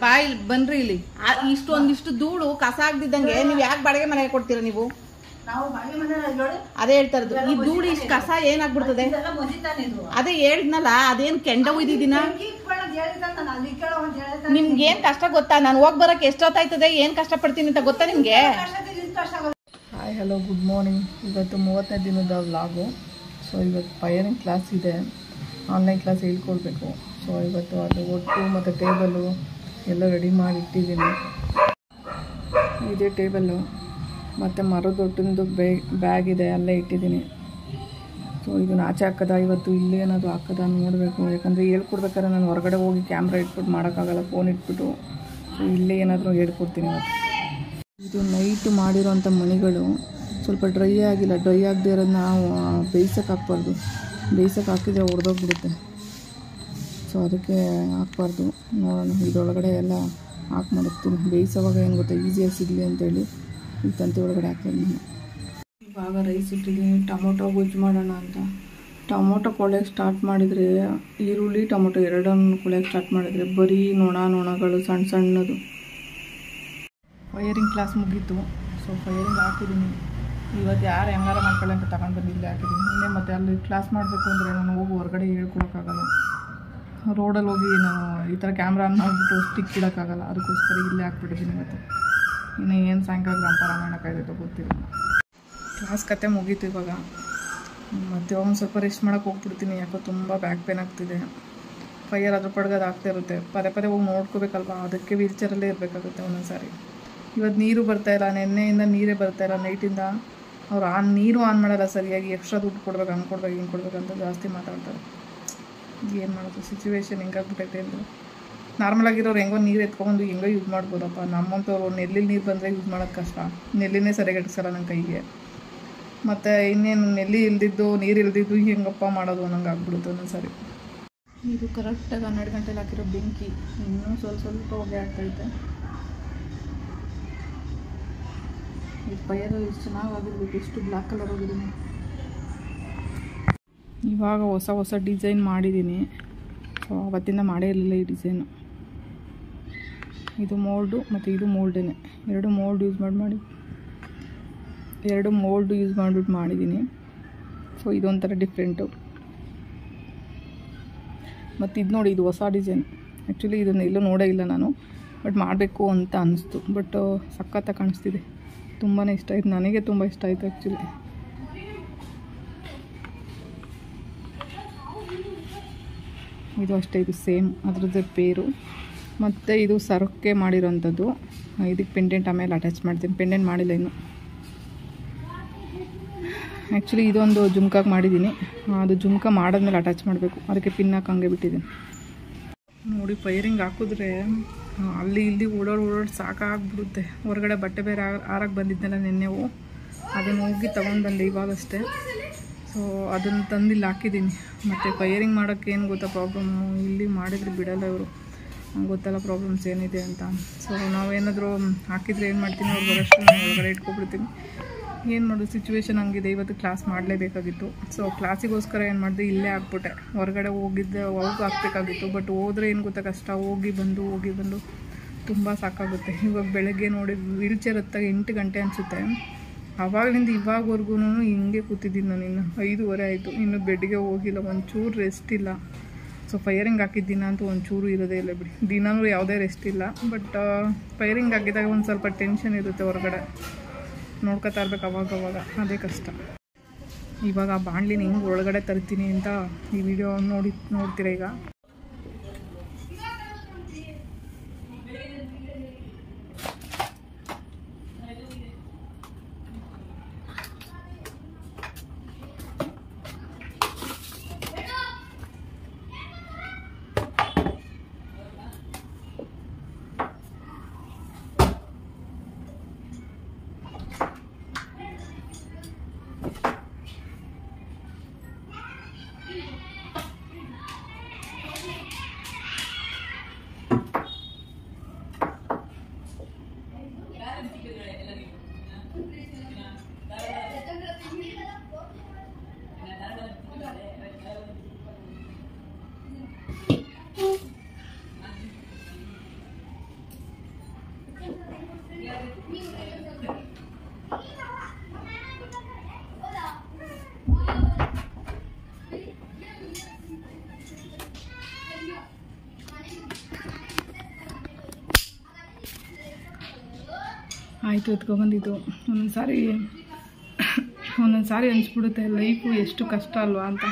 ಬಾಯ್ ಬನ್ರಿ ಇಲ್ಲಿ ಇಷ್ಟೊಂದಿಷ್ಟು ಧೂಳು ಕಸ ಆಗ್ದಿದ್ದಂಗೆ ನೀವ್ ಯಾಕೆ ಬಾಡಿಗೆ ಮನೆಗೆ ಕೊಡ್ತೀರಾ ನೀವು? ಅದೇ ಹೇಳ್ತಾ ಇರೋದು, ಈ ಧೂಳು ಇಷ್ಟು ಕಸ ಏನಾಗ್ಬಿಡ್ತದೆ? ಅದೇ ಹೇಳಿದ್ನಲ್ಲ, ಅದೇನ್ ಕೆಂಡ ಒಯ್ದಿದ್ದೀನ? ನಿಮ್ಗೆ ಏನ್ ಕಷ್ಟ ಗೊತ್ತಾ? ನಾನು ಹೋಗ್ ಬರಕ್ ಎಷ್ಟೊತ್ತಾಯ್ತದೆ, ಏನ್ ಕಷ್ಟ ಪಡ್ತೀನಿ ಅಂತ ಗೊತ್ತಾ ನಿಮ್ಗೆ? Hi hello good morning. ಇವತ್ತು 30ನೇ ದಿನದ ವ್ಲಾಗು. ಸೊ ಇವತ್ತು ಪೈರಿಂಗ್ ಕ್ಲಾಸ್ ಇದೆ, ಆನ್ಲೈನ್ ಕ್ಲಾಸ್ ಹೇಳ್ಕೊಡ್ಬೇಕು. ಸೊ ಇವತ್ತು ಅದು ಒಟ್ಟು ಮತ್ತು ಟೇಬಲು ಎಲ್ಲ ರೆಡಿ ಮಾಡಿ ಇಟ್ಟಿದ್ದೀನಿ. ಇದೇ ಟೇಬಲ್ಲು ಮತ್ತು ಮರದ ಒಟ್ಟಿಂದು ಬ್ಯಾಗ್ ಇದೆ, ಅಲ್ಲೇ ಇಟ್ಟಿದ್ದೀನಿ. ಸೊ ಇದನ್ನು ಆಚೆ ಹಾಕದ ಇವತ್ತು ಇಲ್ಲಿ ಏನಾದರೂ ಹಾಕದ ನೋಡಬೇಕು. ಯಾಕಂದರೆ ಹೇಳ್ಕೊಡ್ಬೇಕಾದ್ರೆ ನಾನು ಹೊರಗಡೆ ಹೋಗಿ ಕ್ಯಾಮ್ರಾ ಇಟ್ಬಿಟ್ಟು ಮಾಡೋಕ್ಕಾಗಲ್ಲ, ಫೋನ್ ಇಟ್ಬಿಟ್ಟು. ಸೊ ಇಲ್ಲೇ ಏನಾದರೂ ಹೇಳ್ಕೊಡ್ತೀನಿ ಇವತ್ತು. ಇದು ನೈಟ್ ಮಾಡಿರೋಂಥ ಮಣಿಗಳು ಸ್ವಲ್ಪ ಡ್ರೈ ಆಗಿಲ್ಲ. ಡ್ರೈ ಆಗದೆ ಇರೋದನ್ನ ನಾವು ಬೇಯಿಸೋಕೆ ಹಾಕ್ಬಾರ್ದು. ಬೇಯಿಸೋಕೆ ಹಾಕಿದರೆ ಒಡೆದೋಗ್ಬಿಡುತ್ತೆ. ಸೊ ಅದಕ್ಕೆ ಹಾಕ್ಬಾರ್ದು. ನೋಡೋಣ, ಇದರೊಳಗಡೆ ಎಲ್ಲ ಹಾಕಿ ಮಡಗ್ತೀನಿ. ಬೇಯಿಸೋವಾಗ ಏನು ಗೊತ್ತಾ, ಈಸಿಯಾಗಿ ಸಿಗಲಿ ಅಂತೇಳಿ ಈ ತಂತಿ ಒಳಗಡೆ ಹಾಕ್ತೀನಿ ನಾನು. ಇವಾಗ ರೈಸ್ ಇಟ್ಟಿದ್ದೀನಿ. ಟೊಮೊಟೊ ಗೊಜ್ಜು ಮಾಡೋಣ ಅಂತ. ಟೊಮೊಟೊ ಕೊಳೆಯೋಕ್ಕೆ ಸ್ಟಾರ್ಟ್ ಮಾಡಿದರೆ, ಈರುಳ್ಳಿ ಟೊಮೊಟೊ ಎರಡನ್ನು ಕೊಳೆಯೋಕ್ಕೆ ಸ್ಟಾರ್ಟ್ ಮಾಡಿದರೆ ಬರೀ ನೊಣಗಳು ಸಣ್ಣ ಸಣ್ಣದು. ಫೈರಿಂಗ್ ಕ್ಲಾಸ್ ಮುಗೀತು. ಸೊ ಫೈರಿಂಗ್ ಹಾಕಿದ್ದೀನಿ. ಇವತ್ತು ಯಾರು ಹೆಂಗಾರ ಮಾಡ್ಕೊಳ್ಳಿ ಅಂತ ತಗೊಂಡು ಬಂದು ಇಲ್ಲೇ ಹಾಕಿದ್ದೀನಿ. ಇನ್ನೇ ಮತ್ತು ಅಲ್ಲಿ ಕ್ಲಾಸ್ ಮಾಡಬೇಕು ಅಂದರೆ ನಾನು ಹೋಗಿ ಹೊರಗಡೆ ಹೇಳ್ಕೊಡೋಕ್ಕಾಗಲ್ಲ. ರೋಡಲ್ಲಿ ಹೋಗಿ ನಾನು ಈ ಥರ ಕ್ಯಾಮ್ರಾ ಆನ್ ಮಾಡಿಬಿಟ್ಟು ಸ್ಟಿಕ್ ಇಡೋಕ್ಕಾಗಲ್ಲ. ಅದಕ್ಕೋಸ್ಕರ ಇಲ್ಲೇ ಹಾಕ್ಬಿಟ್ಟಿದ್ದೀನಿ ಇವತ್ತು. ಇನ್ನು ಏನು ಸಾಯಂಕಾಲ ರಾಮಾಯಣ ಕಾಯ್ದೈತೋ ಗೊತ್ತಿಲ್ಲ. ಕ್ಲಾಸ್ ಕತೆ ಮುಗೀತು ಇವಾಗ. ಮತ್ತು ಒಂದು ಸ್ವಲ್ಪ ರೆಸ್ಟ್ ಮಾಡೋಕ್ಕೆ ಹೋಗ್ಬಿಡ್ತೀನಿ. ಯಾಕೋ ತುಂಬ ಬ್ಯಾಕ್ ಪೇನ್ ಆಗ್ತಿದೆ. ಫೈರ್ ಅದ್ರ ಪಡ್ಗೋದು ಆಗ್ತಾ ಇರುತ್ತೆ. ಪದೇ ಪದೇ ಹೋಗಿ ನೋಡ್ಕೋಬೇಕಲ್ವ, ಅದಕ್ಕೆ ವೀಲ್ಚರಲ್ಲೇ ಇರಬೇಕಾಗುತ್ತೆ ಒಂದೊಂದು ಸಾರಿ. ಇವತ್ತು ನೀರು ಬರ್ತಾಯಿಲ್ಲ, ನೆನ್ನೆಯಿಂದ ನೀರೇ ಬರ್ತಾಯಿಲ್ಲ. ನೈಟಿಂದ ಅವ್ರು ನೀರು ಆನ್ ಮಾಡೋಲ್ಲ ಸರಿಯಾಗಿ. ಎಕ್ಸ್ಟ್ರಾ ದುಡ್ಡು ಕೊಡ್ಬೇಕು, ಹಂಗೆ ಕೊಡ್ಬೇಕು, ಹಿಂಗೆ ಕೊಡ್ಬೇಕು ಅಂತ ಜಾಸ್ತಿ ಮಾತಾಡ್ತಾರೆ. ಏನು ಮಾಡೋದು, ಸಿಚುವೇಶನ್ ಹೆಂಗಾಗ್ಬಿಟ್ಟೈತೆ ಅಂದರೆ, ನಾರ್ಮಲಾಗಿರೋರು ಹೆಂಗೋ ನೀರು ಎತ್ಕೊಂಡು ಹೆಂಗೋ ಯೂಸ್ ಮಾಡ್ಬೋದಪ್ಪ. ನಮ್ಮಂಥವ್ರು ನೆಲ್ಲಿಲಿ ನೀರು ಬಂದರೆ ಯೂಸ್ ಮಾಡೋದು ಕಷ್ಟ. ನೆಲ್ಲಿನೇ ಸರಿಯಾಗಿ ಇಡ್ಸಲ್ಲ ನನ್ನ ಕೈಗೆ. ಮತ್ತು ಇನ್ನೇನು ನೆಲ್ಲಿ ಇಲ್ದಿದ್ದು ನೀರು ಇಲ್ದಿದ್ದು ಹೆಂಗಪ್ಪ ಮಾಡೋದು ಅನ್ನಂಗೆ ಆಗ್ಬಿಡುತ್ತೆ ಒಂದೊಂದು ಸಾರಿ. ಇದು ಕರೆಕ್ಟಾಗಿ 12 ಗಂಟೆಲಿ ಹಾಕಿರೋ ಬೆಂಕಿ ಇನ್ನೂ ಸ್ವಲ್ಪ ಹೊಗೆ ಆಗ್ತೈತೆ. ಈ ಫೈರು ಇಷ್ಟು ಚೆನ್ನಾಗಿರ್ಬೇಕು. ಎಷ್ಟು ಬ್ಲ್ಯಾಕ್ ಕಲರ್ ಹೋಗಿದ್ದೀನಿ. ಇವಾಗ ಹೊಸ ಡಿಸೈನ್ ಮಾಡಿದ್ದೀನಿ. ಸೊ ಅವತ್ತಿಂದ ಮಾಡೇ ಇರಲಿಲ್ಲ ಈ ಡಿಸೈನು. ಇದು ಮೋಲ್ಡು ಮತ್ತು ಇದು ಮೋಲ್ಡೇ. ಎರಡು ಮೋಲ್ಡ್ ಯೂಸ್ ಮಾಡಿಬಿಟ್ಟು ಮಾಡಿದ್ದೀನಿ. ಸೊ ಇದೊಂಥರ ಡಿಫ್ರೆಂಟು. ಮತ್ತು ಇದು ನೋಡಿ, ಇದು ಹೊಸ ಡಿಸೈನ್. ಆ್ಯಕ್ಚುಲಿ ಇದನ್ನು ಎಲ್ಲೂ ನೋಡೇ ಇಲ್ಲ ನಾನು, ಬಟ್ ಮಾಡಬೇಕು ಅಂತ ಅನ್ನಿಸ್ತು. ಬಟ್ ಸಖತ್ತಾಗಿ ಕಾಣಿಸ್ತಿದೆ. ತುಂಬಾ ಇಷ್ಟ ಆಯಿತು, ನನಗೆ ತುಂಬ ಇಷ್ಟ ಆಯಿತು ಆ್ಯಕ್ಚುಲಿ. ಇದು ಅಷ್ಟೇ, ಇದು ಸೇಮ್ ಅದರದ್ದೇ ಪೇರು. ಮತ್ತು ಇದು ಸರಕ್ಕೆ ಮಾಡಿರೋಂಥದ್ದು. ಇದಕ್ಕೆ ಪೆಂಡೆಂಟ್ ಆಮೇಲೆ ಅಟ್ಯಾಚ್ ಮಾಡ್ತೀನಿ. ಪೆಂಡೆಂಟ್ ಮಾಡಿಲ್ಲ ಇನ್ನು. ಆ್ಯಕ್ಚುಲಿ ಇದೊಂದು ಜುಮ್ಕಾಗಿ ಮಾಡಿದ್ದೀನಿ. ಅದು ಜುಮ್ಕ ಮಾಡಿದ್ಮೇಲೆ ಅಟ್ಯಾಚ್ ಮಾಡಬೇಕು. ಅದಕ್ಕೆ ಪಿನ್ ಹಾಕಂಗೆ ಬಿಟ್ಟಿದ್ದೀನಿ. ನೋಡಿ, ಫೈರಿಂಗ್ ಹಾಕಿದ್ರೆ ಅಲ್ಲಿ ಇಲ್ಲಿ ಓಡಾಡಿ ಸಾಕಾಗ್ಬಿಡುತ್ತೆ. ಹೊರಗಡೆ ಬಟ್ಟೆ ಬೇರೆ ಆರಕ್ಕೆ ಬಂದಿದ್ದೆಲ್ಲ ನೆನ್ನೆವು. ಅದನ್ನು ಹೋಗಿ ತೊಗೊಂಡು ಬಂದೆ ಇವಾಗಷ್ಟೇ. ಸೊ ಅದನ್ನು ತಂದಿಲ್ಲಿ ಹಾಕಿದ್ದೀನಿ. ಮತ್ತು ಫೈರಿಂಗ್ ಮಾಡೋಕ್ಕೆ ಏನು ಗೊತ್ತಾ ಪ್ರಾಬ್ಲಮ್ಮು, ಇಲ್ಲಿ ಮಾಡಿದರೆ ಬಿಡಲ್ಲ ಇವರು. ಗೊತ್ತಲ್ಲ ಪ್ರಾಬ್ಲಮ್ಸ್ ಏನಿದೆ ಅಂತ. ಸೊ ನಾವೇನಾದರೂ ಹಾಕಿದರೆ ಏನು ಮಾಡ್ತೀನಿ, ಅವ್ರು ಬರೋಷ್ಟು ನಾನು ಹೊರಗಡೆ ಇಟ್ಕೊಬಿಡ್ತೀನಿ. ಏನು ಮಾಡೋದು, ಸಿಚುವೇಶನ್ ಹಂಗಿದೆ. ಇವತ್ತು ಕ್ಲಾಸ್ ಮಾಡಲೇಬೇಕಾಗಿತ್ತು. ಸೊ ಕ್ಲಾಸಿಗೋಸ್ಕರ ಏನು ಮಾಡಿದೆ, ಇಲ್ಲೇ ಹಾಕ್ಬಿಟ್ಟೆ. ಹೊರಗಡೆ ಹೋಗಿದ್ದೆ, ಅವಾಗ ಹಾಕಬೇಕಾಗಿತ್ತು. ಬಟ್ ಹೋದರೆ ಏನು ಗೊತ್ತಾ ಕಷ್ಟ, ಹೋಗಿ ಬಂದು ತುಂಬ ಸಾಕಾಗುತ್ತೆ. ಇವಾಗ ಬೆಳಗ್ಗೆ ನೋಡಿ ವೀಲ್ಚೇರ್ ಹತ್ತಾಗ 8 ಗಂಟೆ ಅನಿಸುತ್ತೆ. ಆವಾಗಲಿಂದ ಇವಾಗವರೆಗೂ ಹಿಂಗೆ ಕೂತಿದ್ದೀನಿ ನಾನು. ಇನ್ನು 5:30 ಆಯಿತು, ಇನ್ನು ಬೆಡ್ಗೆ ಹೋಗಿಲ್ಲ. ಒಂಚೂರು ರೆಸ್ಟ್ ಇಲ್ಲ. ಸೊ ಫೈರಿಂಗ್ ಹಾಕಿದ ದಿನ ಅಂತೂ ಒಂಚೂರು ಇರೋದೇ ಇಲ್ಲ ಬಿಡಿ. ದಿನವೂ ಯಾವುದೇ ರೆಸ್ಟ್ ಇಲ್ಲ. ಬಟ್ ಫೈರಿಂಗ್ ಹಾಕಿದಾಗ ಒಂದು ಸ್ವಲ್ಪ ಟೆನ್ಷನ್ ಇರುತ್ತೆ. ಹೊರಗಡೆ ನೋಡ್ಕೊತಾ ಇರ್ಬೇಕು ಅವಾಗವಾಗ, ಅದೇ ಕಷ್ಟ. ಇವಾಗ ಆ ಬಾಣಲಿನ ಹೆಂಗೆ ಒಳಗಡೆ ತರ್ತೀನಿ ಅಂತ ಈ ವಿಡಿಯೋ ನೋಡ್ತೀರಾ ಈಗ. ಆಯಿತು ಎತ್ಕೊಬಂದಿದ್ದು. ಒಂದೊಂದು ಸಾರಿ ಅನಿಸ್ಬಿಡುತ್ತೆ ಲೈಫು ಎಷ್ಟು ಕಷ್ಟ ಅಲ್ವಾ ಅಂತ.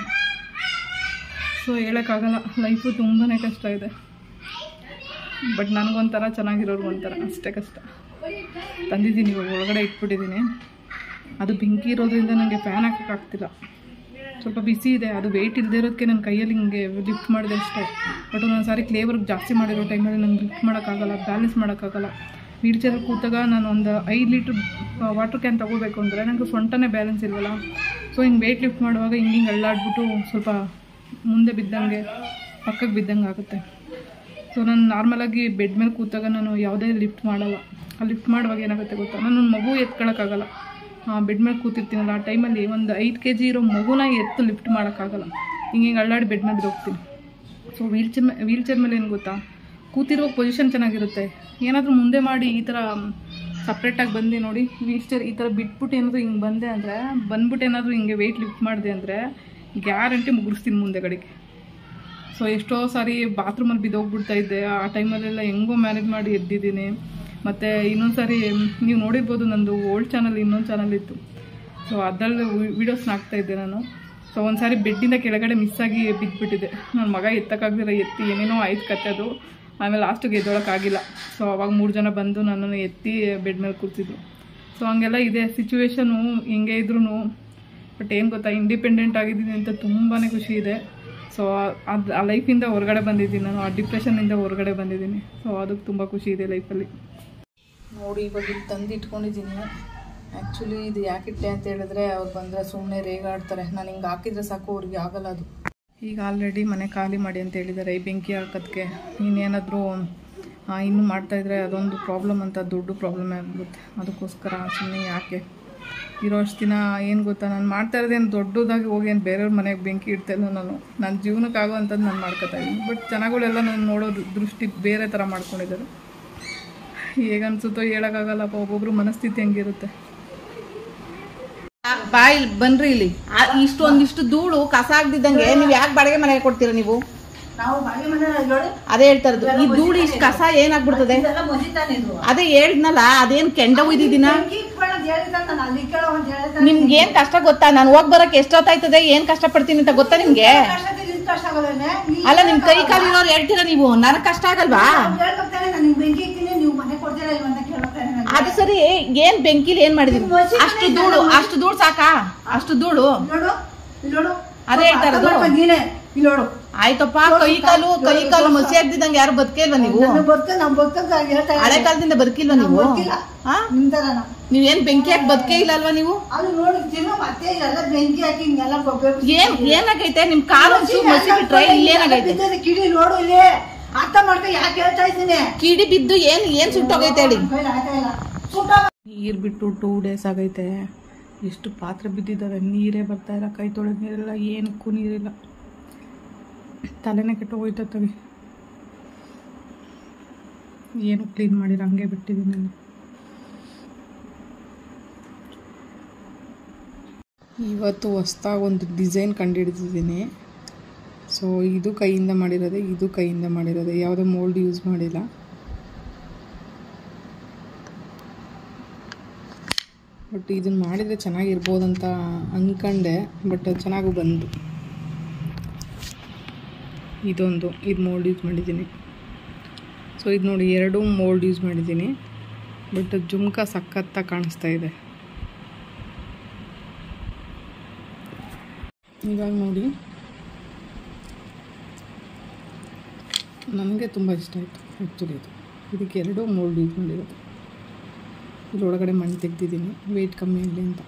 ಸೊ ಹೇಳೋಕ್ಕಾಗಲ್ಲ, ಲೈಫು ತುಂಬಾ ಕಷ್ಟ ಇದೆ. ಬಟ್ ನನಗೊಂಥರ, ಚೆನ್ನಾಗಿರೋರ್ಗೊಂಥರ ಅಷ್ಟೇ ಕಷ್ಟ. ತಂದಿದ್ದೀನಿ, ಇವಾಗ ಒಳಗಡೆ ಇಟ್ಬಿಟ್ಟಿದ್ದೀನಿ. ಅದು ಬೆಂಕಿ ಇರೋದ್ರಿಂದ ನನಗೆ ಫ್ಯಾನ್ ಹಾಕೋಕ್ಕಾಗ್ತಿಲ್ಲ. ಸ್ವಲ್ಪ ಬಿಸಿ ಇದೆ, ಅದು ವೆಯ್ಟ್ ಇಲ್ಲದೆ ಇರೋದಕ್ಕೆ ನನ್ನ ಕೈಯಲ್ಲಿ ಹಿಂಗೆ ಲಿಫ್ಟ್ ಮಾಡಿದೆ ಅಷ್ಟೇ. ಬಟ್ ಒಂದೊಂದು ಸಾರಿ ಕ್ಲೇ ವರ್ಕ್ ಜಾಸ್ತಿ ಮಾಡಿರೋ ಟೈಮಲ್ಲಿ ನಂಗೆ ಲಿಫ್ಟ್ ಮಾಡೋಕ್ಕಾಗಲ್ಲ, ಬ್ಯಾಲೆನ್ಸ್ ಮಾಡೋಕ್ಕಾಗಲ್ಲ. ವೀಲ್ ಚೇರಲ್ಲಿ ಕೂತಾಗ ನಾನು ಒಂದು 5 ಲೀಟ್ರ್ ವಾಟರ್ ಕ್ಯಾನ್ ತೊಗೋಬೇಕು ಅಂದರೆ ನನಗೆ ಸೊಂಟನೇ ಬ್ಯಾಲೆನ್ಸ್ ಇಲ್ವಲ್ಲ. ಸೊ ಹಿಂಗೆ ವೆಯ್ಟ್ ಲಿಫ್ಟ್ ಮಾಡುವಾಗ ಹಿಂಗೆ ಅಳ್ಳಾಡ್ಬಿಟ್ಟು ಸ್ವಲ್ಪ ಮುಂದೆ ಬಿದ್ದಂಗೆ, ಪಕ್ಕಕ್ಕೆ ಬಿದ್ದಂಗೆ ಆಗುತ್ತೆ. ಸೊ ನಾನು ನಾರ್ಮಲಾಗಿ ಬೆಡ್ ಮೇಲೆ ಕೂತಾಗ ನಾನು ಯಾವುದೇ ಲಿಫ್ಟ್ ಮಾಡಲ್ಲ. ಆ ಲಿಫ್ಟ್ ಮಾಡುವಾಗ ಏನಾಗುತ್ತೆ ಗೊತ್ತಾ, ನಾನು ಮಗು ಎತ್ಕೊಳ್ಳೋಕ್ಕಾಗಲ್ಲ. ಬೆಡ್ ಮೇಲೆ ಕೂತಿರ್ತೀನಲ್ಲ, ಆ ಟೈಮಲ್ಲಿ ಒಂದು 5 kg ಇರೋ ಮಗುನ ಎತ್ತು ಲಿಫ್ಟ್ ಮಾಡೋಕ್ಕಾಗಲ್ಲ. ಹಿಂಗೆ ಅಳ್ಳಾಡಿ ಬೆಡ್ ಮೇಲೆ ಬಿದ್ದೋಗ್ತೀನಿ. ಸೊ ವೀಲ್ ಚೇರ್ ಮೇಲೆ ಏನು ಗೊತ್ತಾ, ಕೂತಿರುವ ಪೊಸಿಷನ್ ಚೆನ್ನಾಗಿರುತ್ತೆ. ಏನಾದರೂ ಮುಂದೆ ಮಾಡಿ ಈ ಥರ ಸಪ್ರೇಟಾಗಿ ಬಂದೆ ನೋಡಿ, ವೀಲ್ ಚೇರ್ ಈ ಥರ ಬಿಟ್ಬಿಟ್ಟು ಏನಾದರೂ ಹಿಂಗೆ ಬಂದೆ ಅಂದರೆ, ಬಂದ್ಬಿಟ್ಟು ಏನಾದರೂ ಹಿಂಗೆ ವೆಯ್ಟ್ ಲಿಫ್ಟ್ ಮಾಡಿದೆ ಅಂದರೆ ಗ್ಯಾರಂಟಿ ಮುಗಿಸ್ತೀನಿ ಮುಂದೆ ಕಡೆಗೆ. ಸೊ ಎಷ್ಟೋ ಸಾರಿ ಬಾತ್ರೂಮಲ್ಲಿ ಬಿದ್ದೋಗ್ಬಿಡ್ತಾ ಇದ್ದೆ. ಆ ಟೈಮಲ್ಲೆಲ್ಲ ಹೆಂಗೋ ಮ್ಯಾನೇಜ್ ಮಾಡಿ ಎದ್ದಿದ್ದೀನಿ. ಮತ್ತು ಇನ್ನೊಂದು ಸಾರಿ ನೀವು ನೋಡಿರ್ಬೋದು, ನಂದು ಓಲ್ಡ್ ಚಾನಲ್ ಇನ್ನೊಂದು ಚಾನಲ್ ಇತ್ತು. ಸೊ ಅದರಲ್ಲಿ ವೀಡಿಯೋಸ್ನ ಹಾಕ್ತಾಯಿದ್ದೆ ನಾನು. ಸೊ ಒಂದು ಸಾರಿ ಬೆಡ್ಡಿಂದ ಕೆಳಗಡೆ ಮಿಸ್ಸಾಗಿ ಬಿದ್ದುಬಿಟ್ಟಿದೆ. ನನ್ನ ಮಗ ಎತ್ತಕ್ಕಾಗದಿಲ್ಲ, ಎತ್ತಿ ಏನೇನೋ ಆಯ್ತು ಕತೆ ಅದು. ಆಮೇಲೆ ಲಾಸ್ಟಿಗೆ ಎದ್ದೊಳಕ್ಕಾಗಿಲ್ಲ. ಸೊ ಅವಾಗ 3 ಜನ ಬಂದು ನನ್ನನ್ನು ಎತ್ತಿ ಬೆಡ್ ಮೇಲೆ ಕೂರ್ತಿದ್ರು. ಸೊ ಹಂಗೆಲ್ಲ ಇದೆ ಸಿಚುವೇಶನು. ಹಿಂಗೆ ಇದ್ರೂ ಬಟ್ ಏನು ಗೊತ್ತಾ, ಇಂಡಿಪೆಂಡೆಂಟ್ ಆಗಿದ್ದೀನಿ ಅಂತ ತುಂಬಾ ಖುಷಿ ಇದೆ. ಸೊ ಅದು ಆ ಲೈಫಿಂದ ಹೊರಗಡೆ ಬಂದಿದ್ದೀನಿ ನಾನು, ಆ ಡಿಪ್ರೆಷನ್ನಿಂದ ಹೊರಗಡೆ ಬಂದಿದ್ದೀನಿ. ಸೊ ಅದಕ್ಕೆ ತುಂಬ ಖುಷಿ ಇದೆ ಲೈಫಲ್ಲಿ. ನೋಡಿ ಇವಾಗ ಇಲ್ಲಿ ತಂದು ಇಟ್ಕೊಂಡಿದ್ದೀನಿ. ಆ್ಯಕ್ಚುಲಿ ಇದು ಯಾಕಿಟ್ಟೆ ಅಂತ ಹೇಳಿದ್ರೆ, ಅವ್ರು ಬಂದರೆ ಸುಮ್ಮನೆ ರೇಗಾಡ್ತಾರೆ. ನಾನು ಹಿಂಗೆ ಹಾಕಿದರೆ ಸಾಕು, ಅವ್ರಿಗೆ ಆಗಲ್ಲ ಅದು. ಈಗ ಆಲ್ರೆಡಿ ಮನೆ ಖಾಲಿ ಮಾಡಿ ಅಂತ ಹೇಳಿದ್ದಾರೆ ಈ ಬೆಂಕಿ ಹಾಕೋದಕ್ಕೆ. ಇನ್ನೇನಾದರೂ ಇನ್ನೂ ಮಾಡ್ತಾಯಿದ್ರೆ ಅದೊಂದು ಪ್ರಾಬ್ಲಮ್ ಅಂತ, ದೊಡ್ಡ ಪ್ರಾಬ್ಲಮ್ ಆಗಿಬಿಡುತ್ತೆ. ಅದಕ್ಕೋಸ್ಕರ ಸುಮ್ಮನೆ ಯಾಕೆ ಇರೋಷ್ಟು ದಿನ, ಏನು ಗೊತ್ತಾ, ನಾನು ಮಾಡ್ತಾ ಇರೋದೇನು ದೊಡ್ಡದಾಗಿ ಹೋಗಿ ಏನು ಬೇರೆಯವ್ರ ಮನೆಗೆ ಬೆಂಕಿ ಇಡ್ತಾಯಿಲ್ಲ. ನನ್ನ ಜೀವನಕ್ಕಾಗುವಂಥದ್ದು ನಾನು ಮಾಡ್ಕೊತಾ ಇದ್ದೀನಿ. ಬಟ್ ಜನಗಳೆಲ್ಲ ನಾನು ನೋಡೋದು ದೃಷ್ಟಿ ಬೇರೆ ಥರ ಮಾಡ್ಕೊಂಡಿದ್ದಾರೆ. ಹೇಗನ್ಸುತ್ತೋ ಹೇಳೋಕ್ಕಾಗಲ್ಲಪ್ಪ, ಒಬ್ಬೊಬ್ರು ಮನಸ್ಥಿತಿ ಹೆಂಗಿರುತ್ತೆ. ಬಾಯ್ ಬನ್ರಿ ಇಲ್ಲಿ. ಇಷ್ಟೊಂದಿಷ್ಟು ಧೂಳು ಕಸ ಆಗದಿದ್ದಂಗೆ ನೀವು ಯಾಕೆ ಬಾಡಿಗೆ ಮನೆಗೆ ಕೊಡ್ತೀರಾ ನೀವು? ಅದೇ ಹೇಳ್ತಾ ಇರೋದು, ಈ ಧೂಳು ಇಷ್ಟು ಕಸ ಏನಾಗ್ಬಿಡ್ತದೆ? ಅದೇ ಹೇಳಿದ್ನಲ್ಲ, ಅದೇನ್ ಕೆಂಡ ಉಯ್ದಿದ್ದೀನ. ನಿಮ್ಗೆ ಏನ್ ಕಷ್ಟ ಗೊತ್ತಾ? ನಾನು ಹೋಗ್ ಬರಕ್ ಎಷ್ಟೊತ್ತಾಯ್ತದೆ, ಏನ್ ಕಷ್ಟ ಪಡ್ತೀನಿ ಅಂತ ಗೊತ್ತಾ ನಿಮ್ಗೆ? ಅಲ್ಲ, ನಿಮ್ ಕೈ ಕಾಲು ಇರೋರು ಹೇಳ್ತೀರಾ ನೀವು, ನನಗ್ ಕಷ್ಟ ಆಗಲ್ವಾ? ಅದು ಸರಿ, ಏನ್ ಬೆಂಕಿಲಿ ಏನ್ ಮಾಡಿದೀನಿ? ಅಷ್ಟು ಧೂಳು ಸಾಕಾ? ಅಷ್ಟು ಧೂಳು ಅದೇ ಹೇಳ್ತಾ ಇರೋದು. ಆಯ್ತಪ್ಪ, ಕೈ ಕಾಲು ಮಸಿ ಆಗ್ದಿದ್ದಂಗೆ ಯಾರು ಬದುಕಿಲ್ವಾ ನೀವು? ಹಳೆ ಕಾಲದಿಂದ ಬದುಕಿಲ್ವಾ ನೀವು? ನೀವೇನ್ ಬೆಂಕಿ ಹಾಕಿ ಬದುಕೇ ಇಲ್ಲ ಅಲ್ವಾ ನೀವು? ಏನಾಗೈತೆ ನಿಮ್ ಕಾಲು ಮಸಿ ಬಿಟ್ರೆ ಏನಾಗೈತೆ? ಅರ್ಥ ಮಾಡ್ಕೊ, ಯಾಕೆ ಹೇಳ್ತಾ ಇದ್ದೀನಿ? ಕಿಡಿ ಬಿದ್ದು ಏನ್ ಸುಟ್ಟೋಗೈತೆ ಹೇಳಿ. ನೀರು ಬಿಟ್ಟು 2 days ಆಗೈತೆ. ಎಷ್ಟು ಪಾತ್ರೆ ಬಿದ್ದಿದ್ದಾವೆ, ನೀರೇ ಬರ್ತಾ ಇಲ್ಲ. ಕೈ ತೊಳೆದ ನೀರೆಲ್ಲ, ಏನಕ್ಕೂ ನೀರಿಲ್ಲ. ತಲೆನೇ ಕೆಟ್ಟೋಗೋಯ್ತವೆ. ಏನು ಕ್ಲೀನ್ ಮಾಡಿಲ್ಲ, ಹಂಗೆ ಬಿಟ್ಟಿದ್ದೀನಿ ನಾನು. ಇವತ್ತು ಹೊಸ್ದಾಗಿ ಒಂದು ಡಿಸೈನ್ ಕಂಡುಹಿಡಿದಿದ್ದೀನಿ. ಸೊ ಇದು ಕೈಯಿಂದ ಮಾಡಿರೋದೆ, ಇದು ಕೈಯಿಂದ ಮಾಡಿರೋದೆ, ಯಾವುದೇ ಮೋಲ್ಡ್ ಯೂಸ್ ಮಾಡಿಲ್ಲ. ಬಟ್ ಇದನ್ನು ಮಾಡಿದರೆ ಚೆನ್ನಾಗಿರ್ಬೋದಂತ ಅಂದ್ಕೊಂಡೆ, ಬಟ್ ಚೆನ್ನಾಗೂ ಬಂತು. ಇದು ಮೋಲ್ಡ್ ಯೂಸ್ ಮಾಡಿದ್ದೀನಿ. ಸೊ ಇದು ನೋಡಿ, 2 ಮೋಲ್ಡ್ ಯೂಸ್ ಮಾಡಿದ್ದೀನಿ. ಬಟ್ ಜುಮ್ಕ ಸಖತ್ತಾಗಿ ಕಾಣಿಸ್ತಾ ಇದೆ. ಇವಾಗ ನೋಡಿ, ನನಗೆ ತುಂಬ ಇಷ್ಟ ಆಯಿತು ಆ್ಯಕ್ಚುಲಿ. ಇದಕ್ಕೆ 2 ಮೋಲ್ಡ್ ಯೂಸ್ ಮಾಡಿರೋದು. ಇದರೊಳಗಡೆ ಮಣ್ಣು ತೆಗೆದಿದ್ದೀನಿ, ವೆಯ್ಟ್ ಕಮ್ಮಿ ಆಗಲಿ ಅಂತ.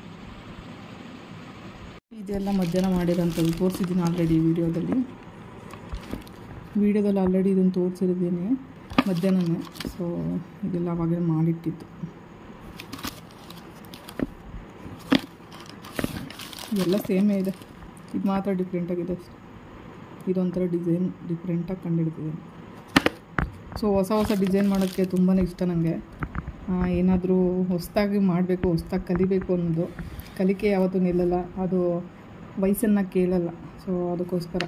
ಇದೆಲ್ಲ ಮಧ್ಯಾಹ್ನ ಮಾಡಿರೋಂಥದ್ದು ತೋರಿಸಿದ್ದೀನಿ ಆಲ್ರೆಡಿ ವೀಡಿಯೋದಲ್ಲಿ ಆಲ್ರೆಡಿ ಇದನ್ನು ತೋರಿಸಿದ್ದೀನಿ ಮಧ್ಯಾಹ್ನನೇ. ಸೊ ಇದೆಲ್ಲ ಅವಾಗಲೇ ಮಾಡಿಟ್ಟಿತ್ತು. ಎಲ್ಲ ಸೇಮೇ ಇದೆ, ಇದು ಮಾತ್ರ ಡಿಫ್ರೆಂಟಾಗಿದೆ. ಇದೊಂಥರ ಡಿಸೈನ್ ಡಿಫ್ರೆಂಟಾಗಿ ಕಂಡುಹಿಡ್ತಿದ್ದೀನಿ. ಸೊ ಹೊಸ ಡಿಸೈನ್ ಮಾಡೋಕ್ಕೆ ತುಂಬಾ ಇಷ್ಟ ನನಗೆ. ಏನಾದರೂ ಹೊಸದಾಗಿ ಮಾಡಬೇಕು, ಹೊಸ್ದಾಗಿ ಕಲಿಬೇಕು ಅನ್ನೋದು. ಕಲಿಕೆ ಯಾವತ್ತೂ ನಿಲ್ಲಲ್ಲ, ಅದು ವಯಸ್ಸನ್ನು ಕೇಳಲ್ಲ. ಸೊ ಅದಕ್ಕೋಸ್ಕರ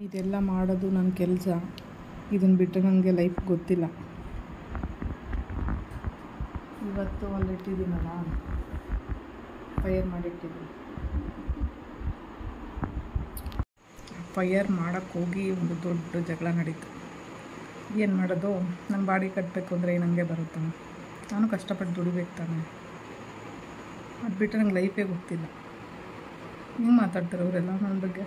ಇದೆಲ್ಲ ಮಾಡೋದು ನನ್ನ ಕೆಲಸ. ಇದನ್ನು ಬಿಟ್ಟರೆ ನನಗೆ ಲೈಫ್ ಗೊತ್ತಿಲ್ಲ. ಇವತ್ತು ಅಲ್ಲಿಟ್ಟಿದ್ದೀನಲ್ಲ, ಫೈರ್ ಮಾಡಿಟ್ಟಿದ್ದೀನಿ. ಫೈರ್ ಮಾಡೋಕ್ಕೆ ಹೋಗಿ ಒಂದು ದೊಡ್ಡ ಜಗಳ ನಡೀತು. ಏನು ಮಾಡೋದು, ನನ್ನ ಬಾಡಿ ಕಟ್ಟಬೇಕು ಅಂದರೆ ನನಗೆ ಬರುತ್ತೆ. ನಾನು ಕಷ್ಟಪಟ್ಟು ದುಡಿಬೇಕು ತಾನೆ. ಅದು ಬಿಟ್ಟರೆ ನಂಗೆ ಲೈಫೇ ಗೊತ್ತಿಲ್ಲ. ಹಿಂಗೆ ಮಾತಾಡ್ತಾರೆ ಅವರೆಲ್ಲ ನನ್ನ ಬಗ್ಗೆ.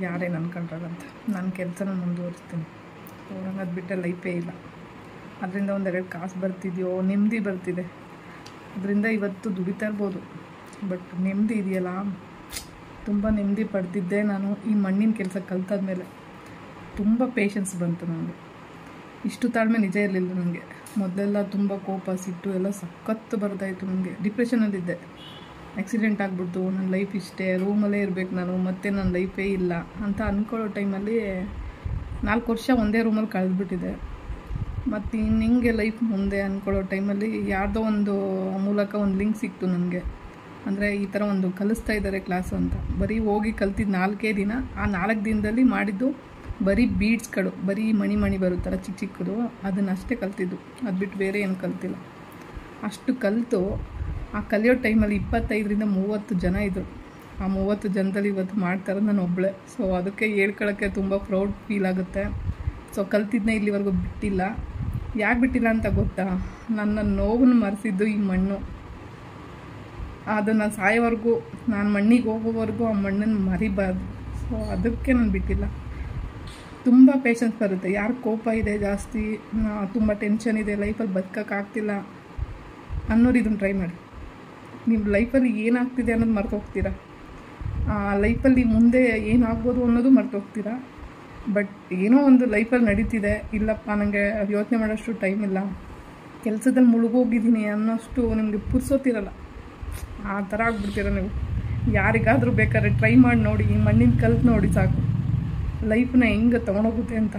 ಯಾರೇನು ಅನ್ಕೊಂಡ್ರಂತ ನನ್ನ ಕೆಲಸನ ಮುಂದುವರಿಸ್ತೀನಿ. ನಂಗೆ ಅದು ಬಿಟ್ಟರೆ ಲೈಫೇ ಇಲ್ಲ. ಅದರಿಂದ ಒಂದೆರಡು ಕಾಸು ಬರ್ತಿದೆಯೋ, ನೆಮ್ಮದಿ ಬರ್ತಿದೆ. ಅದರಿಂದ ಇವತ್ತು ದುಡಿತಾ ಇರ್ಬೋದು, ಬಟ್ ನೆಮ್ಮದಿ ಇದೆಯಲ್ಲ, ತುಂಬ ನೆಮ್ಮದಿ ಪಡ್ತಿದ್ದೆ ನಾನು ಈ ಮಣ್ಣಿನ ಕೆಲಸ ಕಲ್ತಾದ್ಮೇಲೆ. ತುಂಬ ಪೇಷನ್ಸ್ ಬಂತು ನನಗೆ. ಇಷ್ಟು ತಾಳ್ಮೆ ನಿಜ ಇರಲಿಲ್ಲ ನನಗೆ. ಮೊದಲೆಲ್ಲ ತುಂಬ ಕೋಪ, ಸಿಟ್ಟು ಎಲ್ಲ ಸಖತ್ತು ಬರ್ತಾಯಿತ್ತು ನನಗೆ. ಡಿಪ್ರೆಷನಲ್ಲಿದ್ದೆ. ಆಕ್ಸಿಡೆಂಟ್ ಆಗಿಬಿಡ್ತು, ನನ್ನ ಲೈಫ್ ಇಷ್ಟೇ, ರೂಮಲ್ಲೇ ಇರಬೇಕು ನಾನು, ಮತ್ತೆ ನನ್ನ ಲೈಫೇ ಇಲ್ಲ ಅಂತ ಅಂದ್ಕೊಳ್ಳೋ ಟೈಮಲ್ಲಿ 4 ವರ್ಷ ಒಂದೇ ರೂಮಲ್ಲಿ ಕಳೆದ್ಬಿಟ್ಟಿದೆ. ಮತ್ತು ಇನ್ನು ಹಿಂಗೆ ಲೈಫ್ ಮುಂದೆ ಅಂದ್ಕೊಳ್ಳೋ ಟೈಮಲ್ಲಿ ಯಾರ್ದೋ ಒಂದು ಮೂಲಕ ಒಂದು ಲಿಂಕ್ ಸಿಕ್ತು ನನಗೆ. ಅಂದರೆ ಈ ಥರ ಒಂದು ಕಲಿಸ್ತಾ ಇದ್ದಾರೆ ಕ್ಲಾಸು ಅಂತ. ಬರೀ ಹೋಗಿ ಕಲ್ತಿದ್ದು 4 ದಿನ. ಆ 4 ದಿನದಲ್ಲಿ ಮಾಡಿದ್ದು ಬರೀ ಬೀಡ್ಸ್ಗಳು, ಬರೀ ಮಣಿ ಬರುತ್ತಲ್ಲ ಚಿಕ್ಕ ಚಿಕ್ಕದು, ಅದನ್ನಷ್ಟೇ ಕಲ್ತಿದ್ದು. ಅದು ಬಿಟ್ಟು ಬೇರೆ ಏನು ಕಲ್ತಿಲ್ಲ. ಅಷ್ಟು ಕಲಿತು ಆ ಕಲಿಯೋ ಟೈಮಲ್ಲಿ 25ರಿಂದ 30 ಜನ ಇದ್ದರು. ಆ 30 ಜನದಲ್ಲಿ ಇವತ್ತು ಮಾಡ್ತಾರೆ ನಾನು ಒಬ್ಬಳೆ. ಸೊ ಅದಕ್ಕೆ ಹೇಳ್ಕೊಳ್ಳೋಕ್ಕೆ ತುಂಬ ಪ್ರೌಡ್ ಫೀಲ್ ಆಗುತ್ತೆ. ಸೊ ಕಲ್ತಿದ್ದನ್ನ ಇಲ್ಲಿವರೆಗೂ ಬಿಟ್ಟಿಲ್ಲ. ಯಾಕೆ ಬಿಟ್ಟಿಲ್ಲ ಅಂತ ಗೊತ್ತಾ, ನನ್ನ ನೋವನ್ನು ಮರೆಸಿದ್ದು ಈ ಮಣ್ಣು. ಅದನ್ನು ಸಾಯೋವರೆಗೂ, ನಾನು ಮಣ್ಣಿಗೆ ಹೋಗೋವರೆಗೂ ಆ ಮಣ್ಣನ್ನು ಮರಿಬಾರ್ದು. ಸೊ ಅದಕ್ಕೆ ನಾನು ಬಿಟ್ಟಿಲ್ಲ. ತುಂಬ ಪೇಷನ್ಸ್ ಬರುತ್ತೆ. ಯಾರು ಕೋಪ ಇದೆ ಜಾಸ್ತಿ, ತುಂಬ ಟೆನ್ಷನ್ ಇದೆ, ಲೈಫಲ್ಲಿ ಬದುಕೋಕ್ಕಾಗ್ತಿಲ್ಲ ಅನ್ನೋರು ಇದನ್ನು ಟ್ರೈ ಮಾಡಿ. ನಿಮ್ಮ ಲೈಫಲ್ಲಿ ಏನಾಗ್ತಿದೆ ಅನ್ನೋದು ಮರ್ತೋಗ್ತೀರಾ. ಲೈಫಲ್ಲಿ ಮುಂದೆ ಏನಾಗ್ಬೋದು ಅನ್ನೋದು ಮರ್ತೋಗ್ತೀರಾ. ಬಟ್ ಏನೋ ಒಂದು ಲೈಫಲ್ಲಿ ನಡೀತಿದೆ, ಇಲ್ಲಪ್ಪ ನನಗೆ ಯೋಚನೆ ಮಾಡೋಷ್ಟು ಟೈಮ್ ಇಲ್ಲ, ಕೆಲಸದಲ್ಲಿ ಮುಳುಗೋಗಿದ್ದೀನಿ ಅನ್ನೋಷ್ಟು ನಿಮಗೆ ಪುರ್ಸೋತಿರಲ್ಲ. ಆ ಥರ ಆಗ್ಬಿಡ್ತೀರ ನೀವು. ಯಾರಿಗಾದರೂ ಬೇಕಾದ್ರೆ ಟ್ರೈ ಮಾಡಿ ನೋಡಿ, ಈ ಮಣ್ಣಿನ ಕಲ್ತು ನೋಡಿ ಸಾಕು ಲೈಫನ್ನ ಹೆಂಗೆ ತೊಗೊಂಡೋಗುತ್ತೆ ಅಂತ.